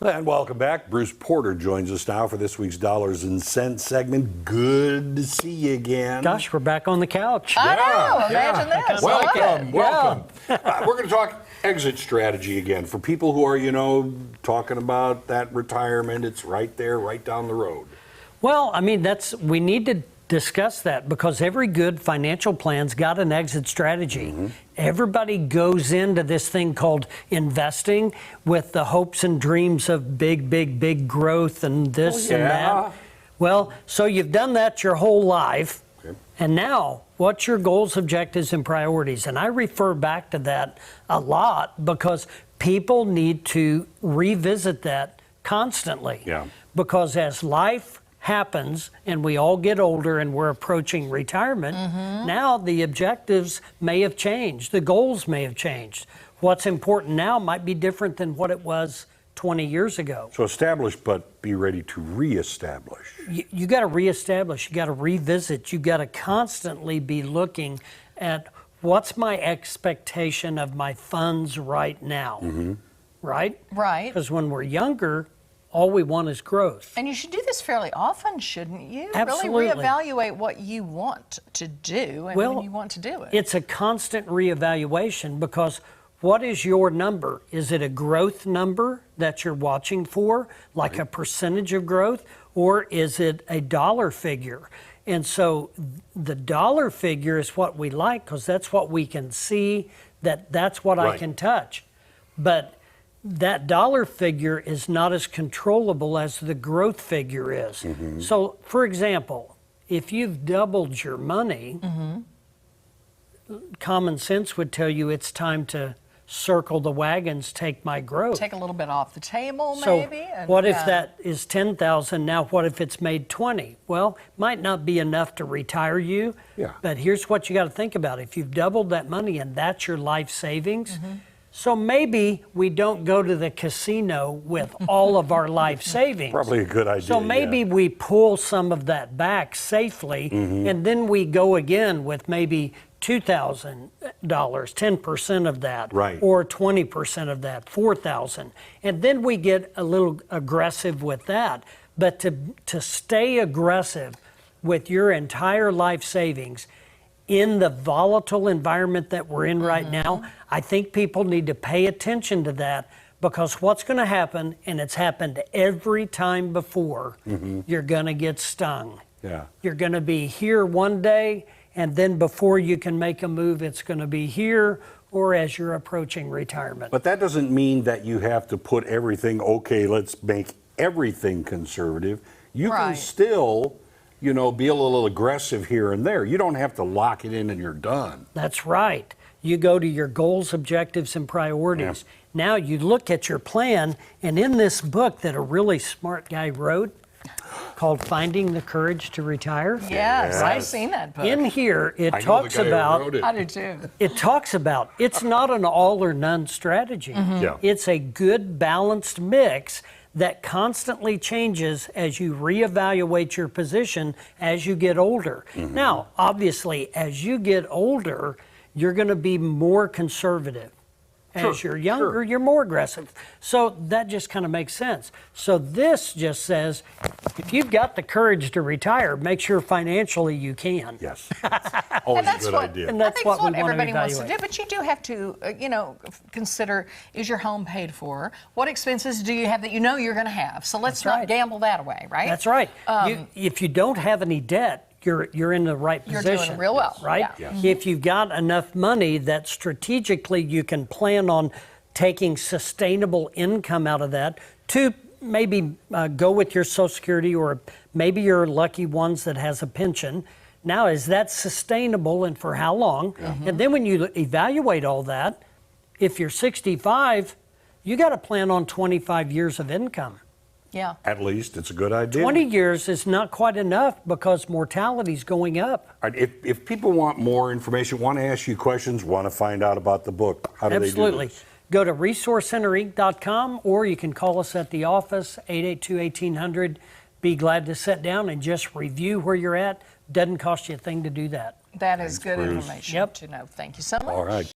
And welcome back. Bruce Porter joins us now for this week's Dollars and Cents segment. Good to see you again. Gosh, we're back on the couch. I know, imagine this. Welcome. We're going to talk exit strategy again for people who are, talking about that retirement. It's right there, right down the road. Well, I mean, we need to discuss that because every good financial plan's got an exit strategy. Mm-hmm. Everybody goes into this thing called investing with the hopes and dreams of big growth and this and that. Well, so you've done that your whole life. Okay. And now, what's your goals, objectives, and priorities? And I refer back to that a lot because people need to revisit that constantly. Yeah. Because as life happens and we all get older and we're approaching retirement, now the objectives may have changed. The goals may have changed. What's important now might be different than what it was 20 years ago. So establish, but be ready to reestablish. You got to reestablish. You got to revisit. You got to constantly be looking at what's my expectation of my funds right now, right? Right. Because when we're younger, all we want is growth. And you should do this fairly often, shouldn't you? Absolutely. Really reevaluate what you want to do and when you want to do it. It's a constant reevaluation because what is your number? Is it a growth number that you're watching for, like a percentage of growth, or is it a dollar figure? And so the dollar figure is what we like because that's what we can see, that's what I can touch. But that dollar figure is not as controllable as the growth figure is. So, for example, if you've doubled your money, common sense would tell you it's time to circle the wagons, take my growth. Take a little bit off the table, so maybe. And, what if that is 10,000? Now, what if it's made 20? Well, might not be enough to retire you. Yeah. But here's what you got to think about: if you've doubled that money and that's your life savings. So maybe we don't go to the casino with all of our life savings. Probably a good idea. So maybe we pull some of that back safely, and then we go again with maybe $2,000, 10% of that, or 20% of that, $4,000. And then we get a little aggressive with that. But to stay aggressive with your entire life savings in the volatile environment that we're in right now, I think people need to pay attention to that because what's going to happen, and it's happened every time before, you're going to get stung. Yeah. You're going to be here one day, and then before you can make a move, it's going to be here or as you're approaching retirement. But that doesn't mean that you have to put everything, let's make everything conservative. You can still be a little aggressive here and there. You don't have to lock it in and you're done. That's right. You go to your goals, objectives, and priorities. Yeah. Now you look at your plan, and in this book that a really smart guy wrote called Finding the Courage to Retire. Yes, I've seen that book. In here, it talks about, I do too. It talks about, it's not an all or none strategy. It's a good balanced mix that constantly changes as you reevaluate your position as you get older. Now, obviously, as you get older, you're going to be more conservative. As you're younger, you're more aggressive. So that just kind of makes sense. So this just says, if you've got the courage to retire, make sure financially you can. Yes. Always a good idea. And that's what everybody wants to do. But you do have to, consider, is your home paid for? What expenses do you have that you're going to have? So let's not gamble that away, right? That's right. If you don't have any debt, you're in the right position. You're doing real well, right? Yeah. Yes. If you've got enough money that strategically you can plan on taking sustainable income out of that to maybe go with your Social Security, or maybe you're lucky ones that has a pension. Now, is that sustainable and for how long? And then when you evaluate all that, if you're 65, you got to plan on 25 years of income. Yeah. At least it's a good idea. 20 years is not quite enough because mortality is going up. All right, if people want more information, want to ask you questions, want to find out about the book, how do they do this? Go to resourcecenterinc.com, or you can call us at the office, 882-1800. Be glad to sit down and just review where you're at. Doesn't cost you a thing to do that. That is good information to know. Thank you so much. All right.